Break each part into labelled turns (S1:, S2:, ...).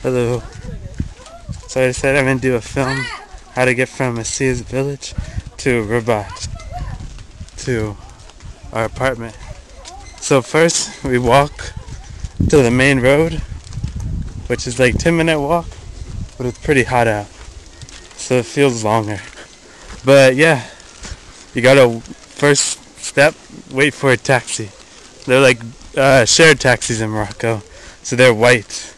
S1: Hello. So I decided I'm going to do a film how to get from Asia's village to Rabat to our apartment. So first we walk to the main road, which is like 10-minute walk, but it's pretty hot out, so it feels longer. But yeah, you gotta first step, wait for a taxi. They're like shared taxis in Morocco, so they're white.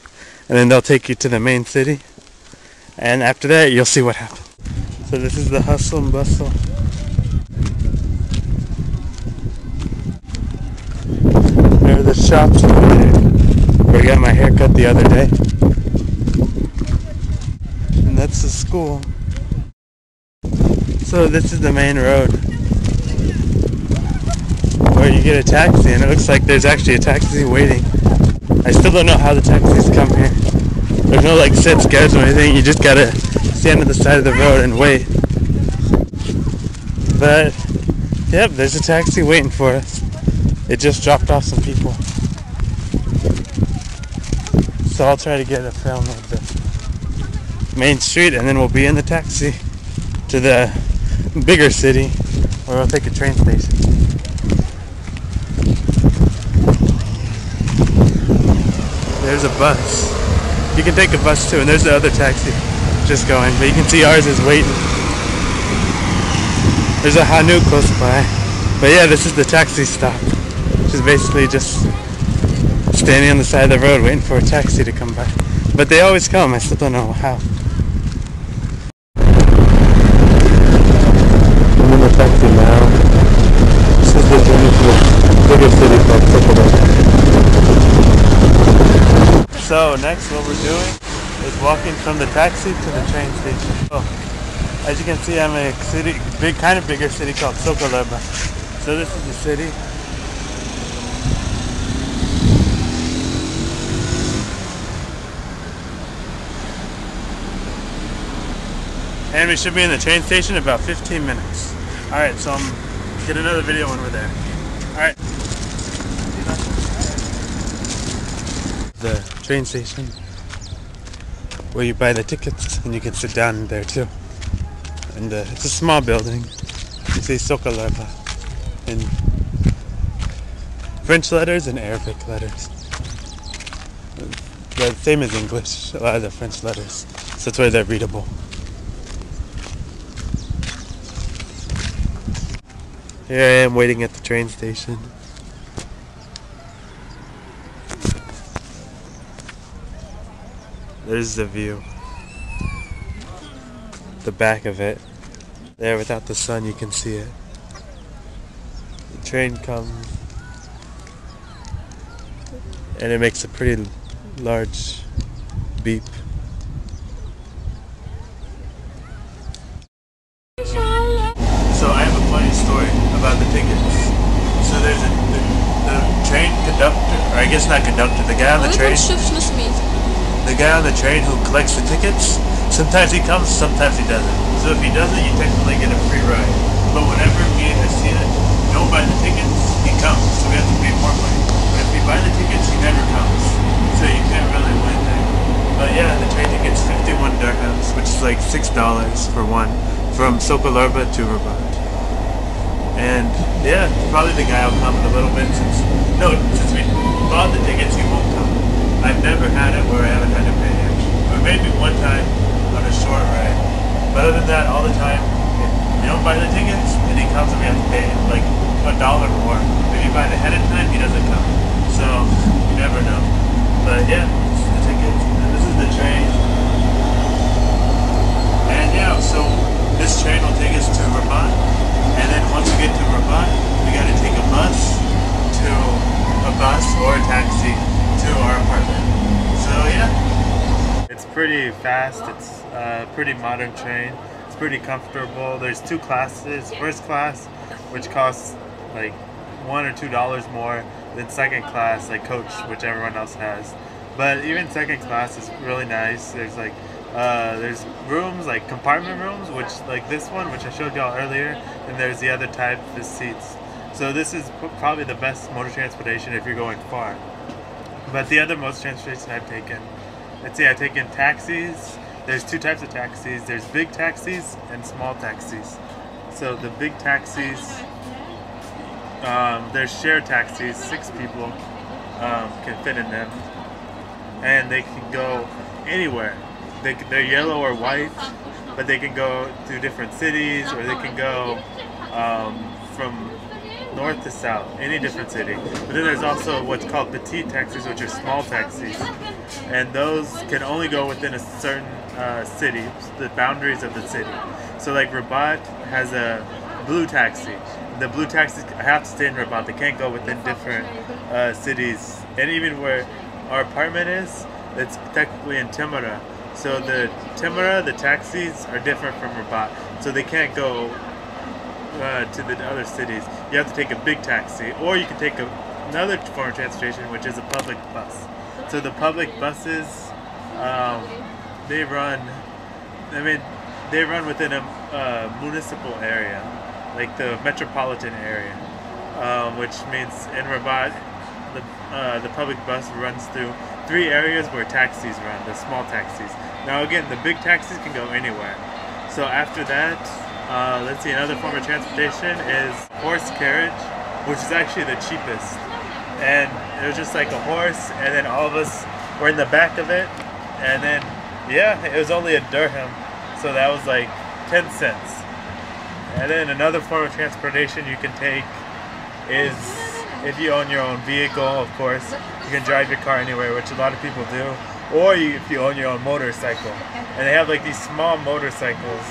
S1: And then they'll take you to the main city, and after that you'll see what happens. So this is the hustle and bustle. There are the shops over there where I got my hair cut the other day. And that's the school. So this is the main road where you get a taxi, and it looks like there's actually a taxi waiting. I still don't know how the taxis come here. There's no like set schedule or anything. You just gotta stand at the side of the road and wait. But yep, there's a taxi waiting for us. It just dropped off some people. So I'll try to get a film of the main street, and then we'll be in the taxi to the bigger city, or we'll take a train station. There's a bus. You can take a bus too, and there's the other taxi just going, but you can see ours is waiting. There's a Hanu close by. But yeah, this is the taxi stop, which is basically just standing on the side of the road waiting for a taxi to come by. But they always come, I still don't know how. I'm in the taxi now. This is the journey to the bigger city called Souk El Arbaa. So next what we're doing is walking from the taxi to the train station. Oh, as you can see, I'm in a kind of bigger city called Souk El Arbaa. So this is the city. And we should be in the train station in about 15 minutes. Alright, so I'm get another video when we're there. Alright. The train station where you buy the tickets, and you can sit down in there too. And it's a small building. You see Souk El Arbaa in French letters and Arabic letters. The same as English, a lot of the French letters. So that's why they're readable. Here I am waiting at the train station. There's the view. The back of it. There, without the sun, you can see it. The train comes, and it makes a pretty large beep. So I have a funny story about the tickets. So there's the train conductor, or I guess not conductor, the guy on the train. The guy on the train who collects the tickets, sometimes he comes, sometimes he doesn't. So if he doesn't, you technically get a free ride. But whenever me and Hasina don't buy the tickets, he comes, so we have to pay more money. But if we buy the tickets, he never comes. So you can't really win there. But yeah, the train ticket's 51 dirhams, which is like $6 for one, from Souk El Arbaa to Rabat. And yeah, probably the guy will come in a little bit since we bought the tickets, he won't come. I've never had it where I haven't had to pay him. Or maybe one time on a short ride. But other than that, all the time, we don't buy the tickets, and he comes and we have to pay him like $1 more. If you buy it ahead of time, he doesn't come. So, you never know. But yeah, this is the tickets, and this is the train. And yeah, so this train will take us to Rabat, and then once we get to Rabat, we gotta take a bus or a taxi to our apartment. So yeah, it's pretty fast. It's a pretty modern train. It's pretty comfortable. There's two classes. First class, which costs like $1 or $2 more than second class, like coach, which everyone else has. But even second class is really nice. There's like there's rooms, like compartment rooms, which like this one, which I showed y'all earlier, and there's the other type, the seats. So this is probably the best mode of transportation if you're going far. But the other mode of transportation I've taken let's see, I take in taxis. There's two types of taxis. There's big taxis and small taxis. So the big taxis, there's shared taxis, 6 people can fit in them. And they can go anywhere. They're yellow or white, but they can go to different cities, or they can go from north to south, any different city. But then there's also what's called petite taxis, which are small taxis. And those can only go within a certain city, the boundaries of the city. So like Rabat has a blue taxi. The blue taxis have to stay in Rabat. They can't go within different cities. And even where our apartment is, it's technically in Timara. So the Timara, the taxis are different from Rabat. So they can't go to the other cities. You have to take a big taxi, or you can take another form of transportation, which is a public bus. So the public buses, they run within a municipal area, like the metropolitan area, which means in Rabat, the public bus runs through 3 areas where taxis run, the small taxis. Now again, the big taxis can go anywhere. So after that, let's see, another form of transportation is horse carriage, which is actually the cheapest. And it was just like a horse, and then all of us were in the back of it, and then, yeah, it was only a dirham, so that was like 10 cents. And then another form of transportation you can take is, if you own your own vehicle, of course, you can drive your car anywhere, which a lot of people do, or if you own your own motorcycle. And they have like these small motorcycles,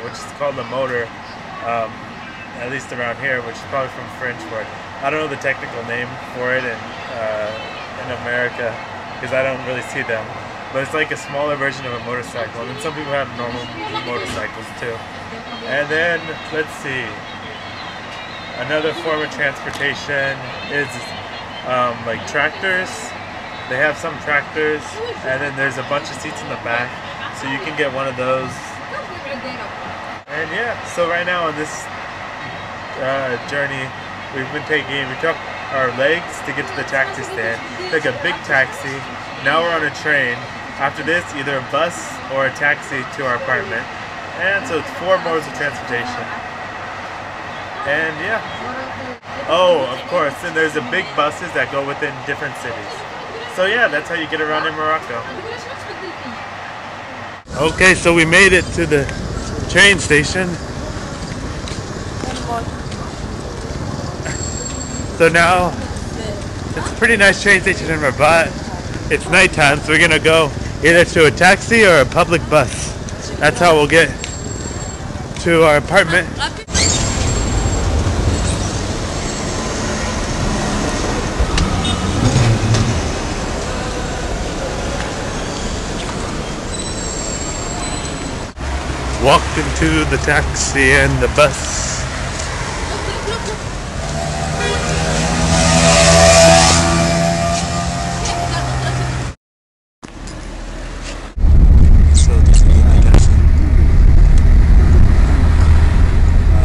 S1: which is called a motor, at least around here, which is probably from French for it. I don't know the technical name for it in America, because I don't really see them. But it's like a smaller version of a motorcycle. And then some people have normal motorcycles too. And then, let's see, another form of transportation is like tractors. They have some tractors, and then there's a bunch of seats in the back, so you can get one of those. And yeah, so right now on this journey, we took our legs to get to the taxi stand, took a big taxi, now we're on a train. After this, either a bus or a taxi to our apartment. And so it's 4 modes of transportation. And yeah. Oh, of course, and there's the big buses that go within different cities. So yeah, that's how you get around in Morocco. Okay, so we made it to the train station. So now, it's a pretty nice train station in Rabat. It's nighttime, so we're gonna go either to a taxi or a public bus. That's how we'll get to our apartment. Walked into the taxi and the bus. So this is the taxi.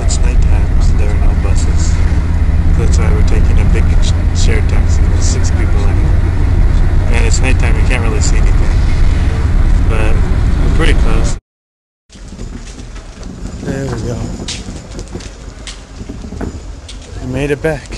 S1: It's nighttime, so there are no buses. That's why we're taking a big shared taxi with 6 people in it. And it's nighttime, you can't really see anything. But we're pretty close. There we go. We made it back.